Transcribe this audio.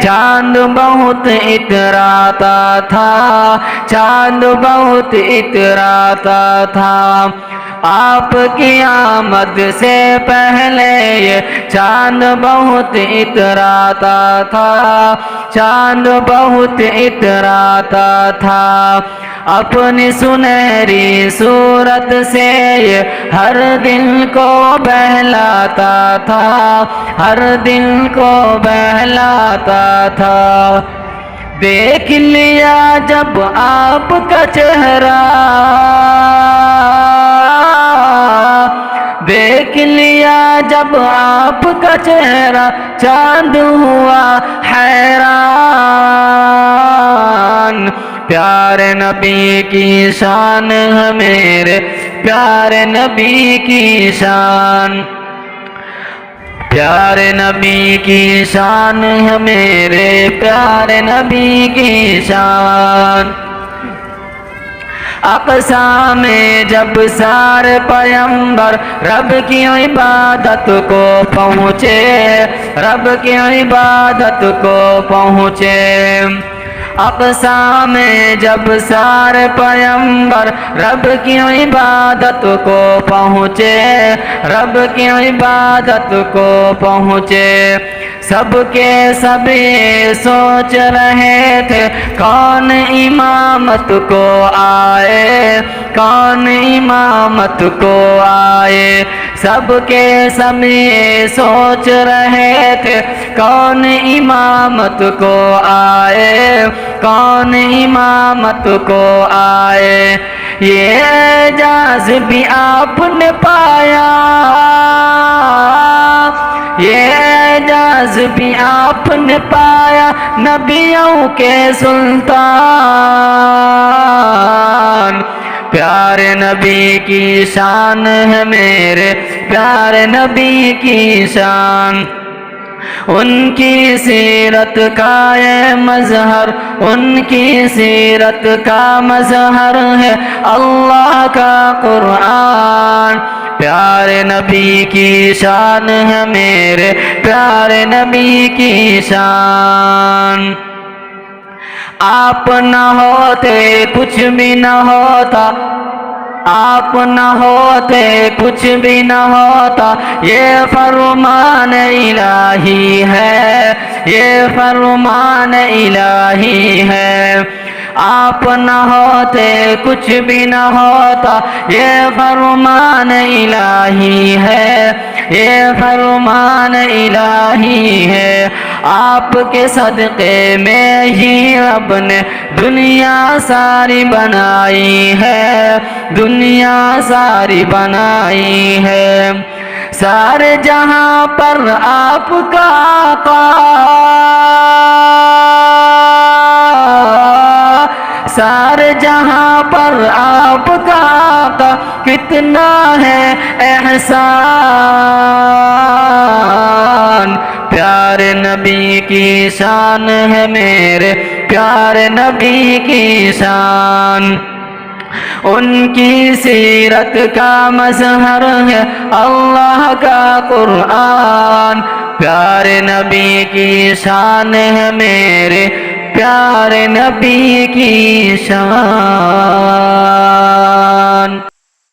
چاند بہت اتراتا تھا، چاند بہت اتراتا تھا، آپ کی آمد سے پہلے یہ چاند بہت اتراتا تھا، چاند بہت اتراتا تھا، اپنی سنہری صورت سے یہ ہر دل کو بہلاتا تھا، ہر دل کو بہلاتا تھا۔ دیکھ لیا جب آپ کا چہرہ، دیکھ لیا جب آپ کا چہرہ، چاند ہوا حیران۔ پیارے نبی کی شان ہے میرے، پیارے نبی کی شان، پیارے نبی کی شان ہے میرے، پیارے نبی کی شان۔ اقصیٰ میں جب سارے پیغمبر رب کی عبادت کو پہنچے، رب کی عبادت کو پہنچے، اقصیٰ میں جب سارے پیغمبر رب کی عبادت کو پہنچے، رب کی عبادت کو پہنچے، سب کے سب سوچ رہے تھے کون امامت کو آئے، کون امامت کو آئے، سب کے سب سوچ رہے تھے کون امامت کو آئے، کون امامت کو آئے۔ یہ اعجاز بھی آپ نے پایا، یہ اعجاز بھی آپ نے پایا، نبیوں کے سلطان، پیارے نبی کی شان ہے میرے، پیارے نبی کی شان۔ ان کی سیرت کا یہ مظہر، ان کی سیرت کا مظہر ہے اللہ کا قرآن، پیارے نبی کی شان ہے میرے، پیارے نبی کی شان۔ آپ نہ ہوتے کچھ بھی نہ ہوتا، آپ نہ ہوتے کچھ بھی نہ ہوتا، یہ فرمان الہی ہے، یہ فرمان الہی ہے۔ آپ نہ ہوتے کچھ بھی نہ ہوتا، یہ فرمان الہی ہے، یہ فرمان الہی ہے۔ آپ کے صدقے میں ہی رب نے دنیا ساری بنائی ہے، دنیا ساری بنائی ہے، سارے جہاں پر آپ کا آقا، سارے جہاں پر آپ کا آقا، کتنا ہے احسان، پیارے نبی کی شان ہے میرے، پیارے نبی کی شان۔ ان کی سیرت کا مظہر ہے اللہ کا قرآن، پیارے نبی کی شان ہے میرے، پیارے نبی کی شان۔